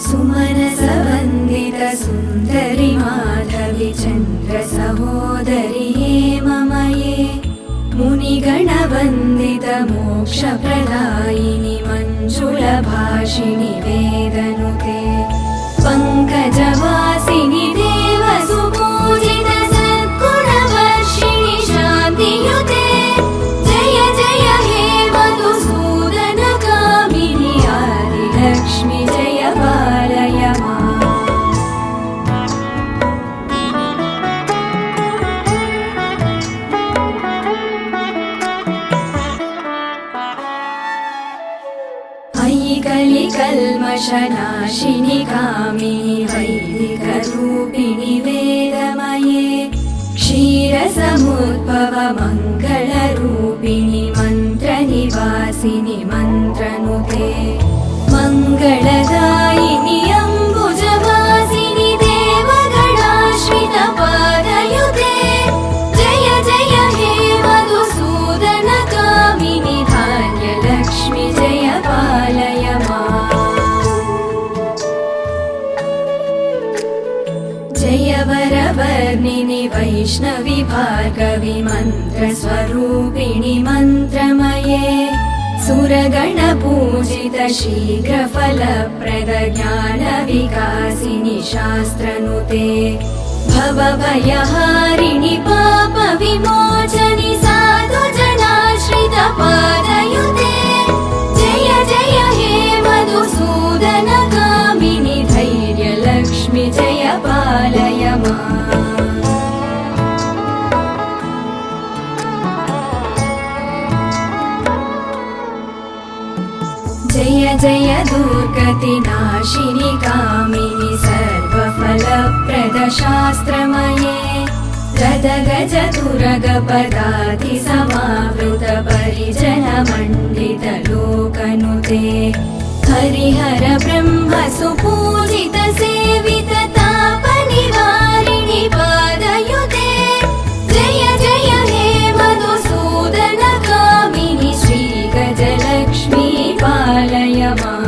सुमनसवन्दित सुन्दरि माधवि चन्द्र सहोदरि हेममये मुनिगणवन्दित मोक्षप्रदायिनि मञ्जुलभाषिणि वेदनुते पङ्कजवासिनि देवसुपूजित सद्गुणवर्षिणि शान्तियुते जय जय हे मधुसूदनकामिनि आदिलक्ष्मि जय पालय माम्। अयि कलिकल्मषनाशिनि कामिनि वैदिकरूपिणि वेदमये क्षीरसमुद्भव मङ्गलरूपिणि मन्त्रनिवासिनि मन्त्रनुते मङ्गलदायिनि अम्बुजवासिनि देवगणाश्रित पादयुते जय जय हे मधुसूदनकामिनि धान्यलक्ष्मि जय पालय माम्। जय वरवर्णिनि वैष्णवि भार्गवि मन्त्रस्वरूपिणि मन्त्रमये सुरगणपूजित शीघ्रफलप्रद ज्ञानविकासिनि शास्त्रनुते भवभयहारिणि पापविमोचनि साधुजनाश्रित पादयुते जय जय हे मधुसूदनकामिनि धैर्यलक्ष्मि जय पालय माम्। जय जय दुर्गतिनाशिनि कामिनि सर्वफलप्रद शास्त्रमये गदगजतुरगपदाति समावृत परिजनमण्डित लोकनुते हरिहर ब्रह्म सुपूजित सेवित तापनिवारिणि पादयुते जय जय हे मधुसूदनकामिनि श्रीगजलक्ष्मी पालय माम्।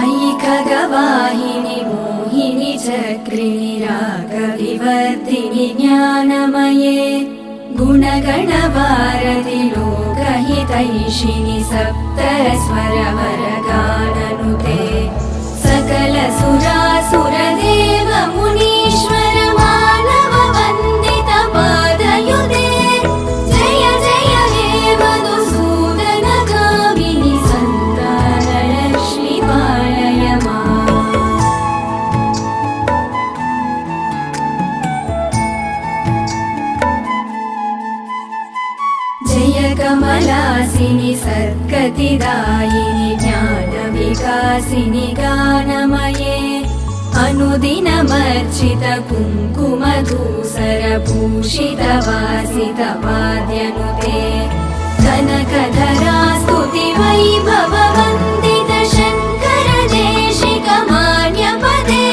अयि खगवाहिनि मोहिनि चक्रिणि रागविवर्धिनि ज्ञानमये गुणगणवारधि लोकहितैषिणि सप्तस्वरवरगाननुते सकलसुरासुरदेव मुनीश्वर मानव वन्दित पादयुते जय जय हे मधुसूदनकामिनि सन्तानलक्ष्मि पालय माम्। जय कमलासिनि सद्गतिदायिनि ज्ञानविकासिनि गानमये अनुदिनमर्चित कुङ्कुमधूसरभूषित वासित वाद्यनुते कनकधरा स्तुति वैभव वन्दित शङ्कर देशिक मान्यपदे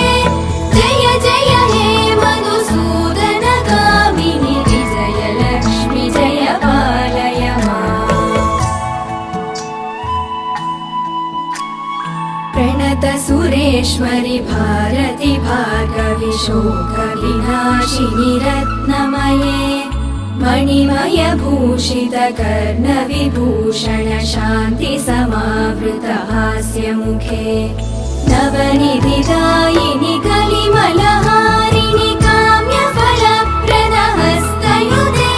जय जय हे मधुसूदनकामिनि विजयलक्ष्मि जय पालय माम्। प्रणत सुरेश्वरि भारति भार्गवि शोकविनाशिनि रत्नमये मणिमय भूषित कर्णविभूषण शान्ति समावृत हास्यमुखे नवनिधिदायिनि कलिमलहारिणि काम्यफलप्रद हस्तयुते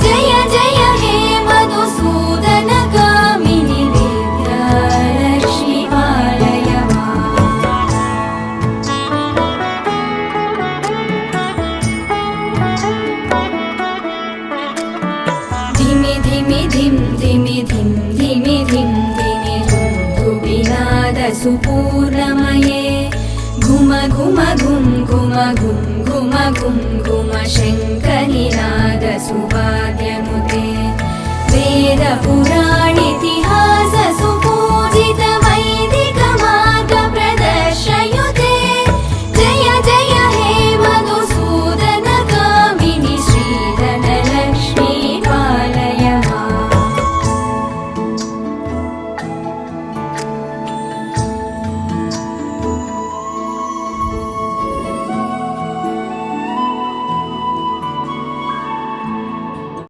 जय जय हे मधुसूदनकामिनि विद्यालक्ष्मि पालय माम्। धिमि धिमि धिं धिमि धिं धिमि धिं धिमि धुम्धुबिनाद सुपूर्णमये घुम घुम घुं घुम घुं घुम घुं घुम शङ्खनिनाद सुवाद्यनुते वेद पुराणितिहास